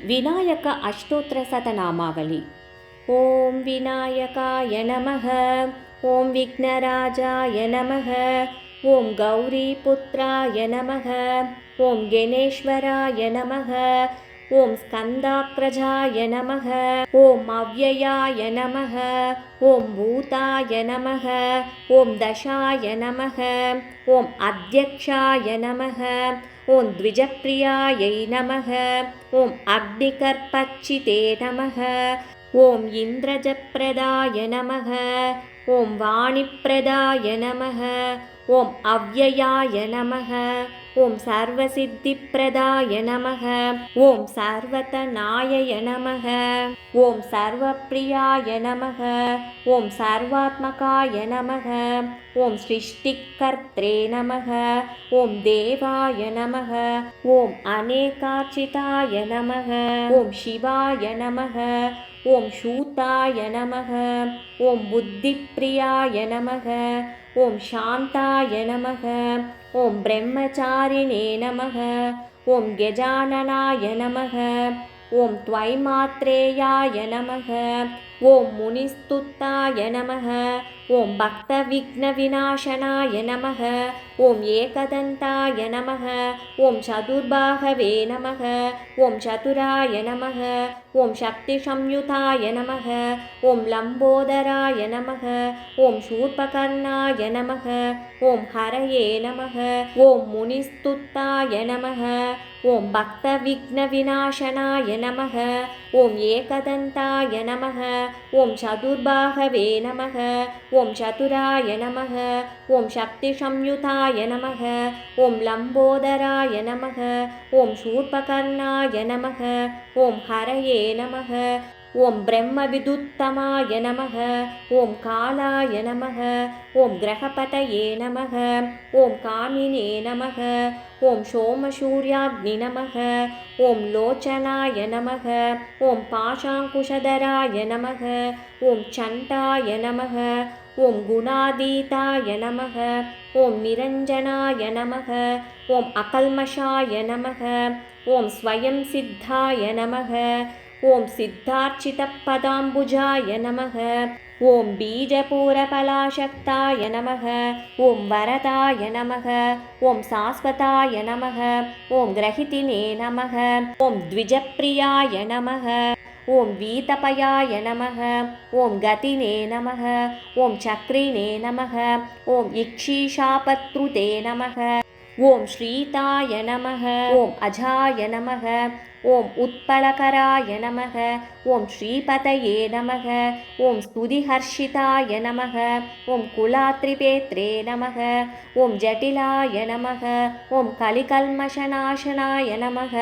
विनायक अष्टोत्तरशतनामावली। ॐ विनायकाय नमः। ॐ विघ्नराजाय नमः। ॐ गौरीपुत्राय नमः। ॐ गणेश्वराय नमः। ॐ स्कन्दाग्रजाय नमः। ॐ अव्ययाय नमः। ॐ भूताय नमः। ॐ दशाय नमः। ॐ अध्यक्षाय नमः। ॐ द्विजप्रियायै नमः। ॐ अग्निकर्पच्चिते नमः। ॐ इन्द्रजप्रदाय नमः। ॐ वाणिप्रदाय नमः। ॐ अव्ययाय नमः। ॐ सर्वसिद्धिप्रदाय नमः। ॐ सर्वतनाय नमः। ॐ सर्वप्रियाय नमः। ॐ सर्वात्मकाय नमः। ॐ सृष्टिकर्त्रे नमः। ॐ देवाय नमः। ॐ अनेकार्चिताय नमः। ॐ शिवाय नमः। ॐ शूताय नमः। ॐ बुद्धिप्रियाय नमः। ॐ शान्ताय नमः। ॐ ब्रह्मचारिणे नमः। ॐ गजाननाय नमः। ॐ त्वैमात्रेयाय नमः। ॐ मुनिस्तुताय नमः। ॐ भक्तविघ्नविनाशनाय नमः। ॐ एकदन्ताय नमः। ॐ चतुर्बाहवे नमः। ॐ चतुराय नमः। ॐ शक्तिसंयुताय नमः। ॐ लम्बोदराय नमः। ॐ शूर्पकर्णाय नमः। ॐ हरये नमः। ॐ मुनिस्तुताय नमः। ॐ भक्तविघ्नविनाशनाय नमः। ॐ एकदन्ताय नमः। ॐ चतुर्बाहवे नमः। ॐ चतुराय नमः। ॐ शक्तिसंयुताय नमः। ॐ लम्बोदराय नमः। ॐ शूर्पकर्णाय नमः। ॐ हरये नमः। ॐ ब्रह्मविदुत्तमाय नमः। ॐ कालाय नमः। ॐ ग्रहपतये नमः। ॐ कामिने नमः। ॐ सोमसूर्याग्नि नमः। ॐ लोचनाय नमः। ॐ पाशाङ्कुशधराय नमः। ॐ चण्डाय नमः। ॐ गुणातीताय नमः। ॐ निरञ्जनाय नमः। ॐ अकल्मषाय नमः। ॐ स्वयं सिद्धाय नमः। ॐ सिद्धार्चितपदाम्बुजाय नमः। ॐ बीजपूरफलाशक्ताय नमः। ॐ वरदाय नमः। ॐ शाश्वताय नमः। ॐ ग्रहितिने नमः। ॐ द्विजप्रियाय नमः। ॐ वीतपयाय नमः। ॐ गतिने नमः। ॐ चक्रिणे नमः। ॐ इक्षिशापत्रुते नमः। ॐ श्रीताय नमः। ॐ अजाय नमः। ॐ उत्पलकराय नमः। ॐ श्रीपतये नमः। ॐ स्तुतिहर्षिताय नमः। ॐ कुलात्रिपेत्रे नमः। ॐ जटिलाय नमः। ॐ कलिकल्मषनाशनाय नमः।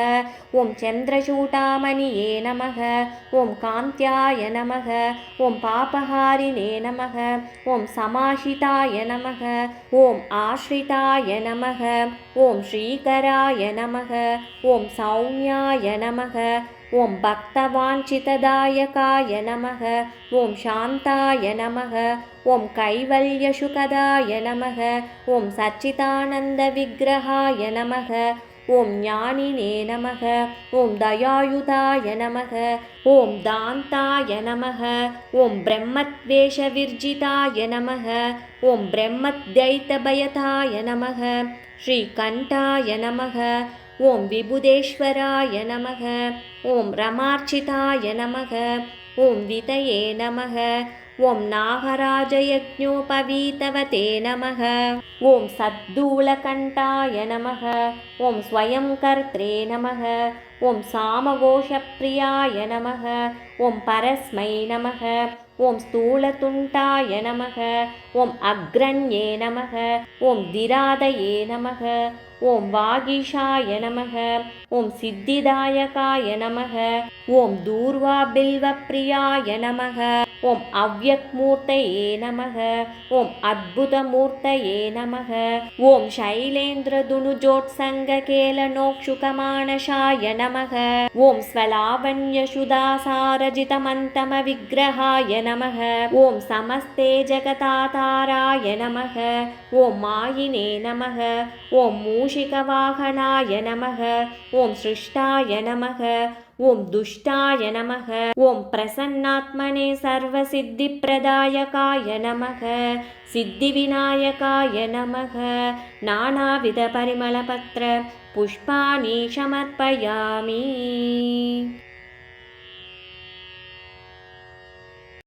ॐ चन्द्रचूडामणिये नमः। ॐ कान्त्याय नमः। ॐ पापहारिणे नमः। ॐ समाहिताय नमः। ॐ आश्रिताय नमः। ॐ श्रीकराय नमः। ॐ सौम्याय नमः। ॐ भक्तवाञ्छितदायकाय नमः। ॐ शान्ताय नमः। ॐ कैवल्यसुखदाय नमः। ॐ सच्चिदानन्दविग्रहाय नमः। ॐ ज्ञानिने नमः। ॐ दयायुधाय नमः। ॐ दान्ताय नमः। ॐ ब्रह्मद्वेषविर्जिताय नमः। ॐ ब्रह्मद्वैतभयताय नमः। श्रीकण्ठाय नमः। ॐ विबुधेश्वराय नमः। ॐ रमार्चिताय नमः। ॐ वितये नमः। ॐ नागराजयज्ञोपवीतवते नमः। ॐ सद्दूलकण्ठाय नमः। ॐ स्वयंकर्त्रे नमः। ॐ सामघोषप्रियाय नमः। ॐ परस्मै नमः। ॐ स्थूलतुण्डाय नमः। ॐ अग्रण्ये नमः। ॐ धीरादये नमः। ॐ वागीशाय नमः। ॐ सिद्धिदायकाय नमः। ॐ दूर्वाबिल्वप्रियाय नमः। ॐ अव्यक्तमूर्तये नमः। ॐ अद्भुतमूर्तये नमः। ॐ शैलेन्द्रदुनुजोत्सङ्गकेलनोक्षुकमानसाय नमः। ॐ स्वलावण्यसुधासारजितमन्तमविग्रहाय नमः। ॐ समस्ते जगताताराय नमः। ॐ मायिने नमः। ॐ मूषिकवाहनाय नमः। ॐ सृष्टाय नमः। ॐ दुष्टाय नमः। ॐ प्रसन्नात्मने सर्वसिद्धिप्रदायकाय नमः। सिद्धिविनायकाय नमः। नानाविधपरिमलपत्र पुष्पाणि समर्पयामि।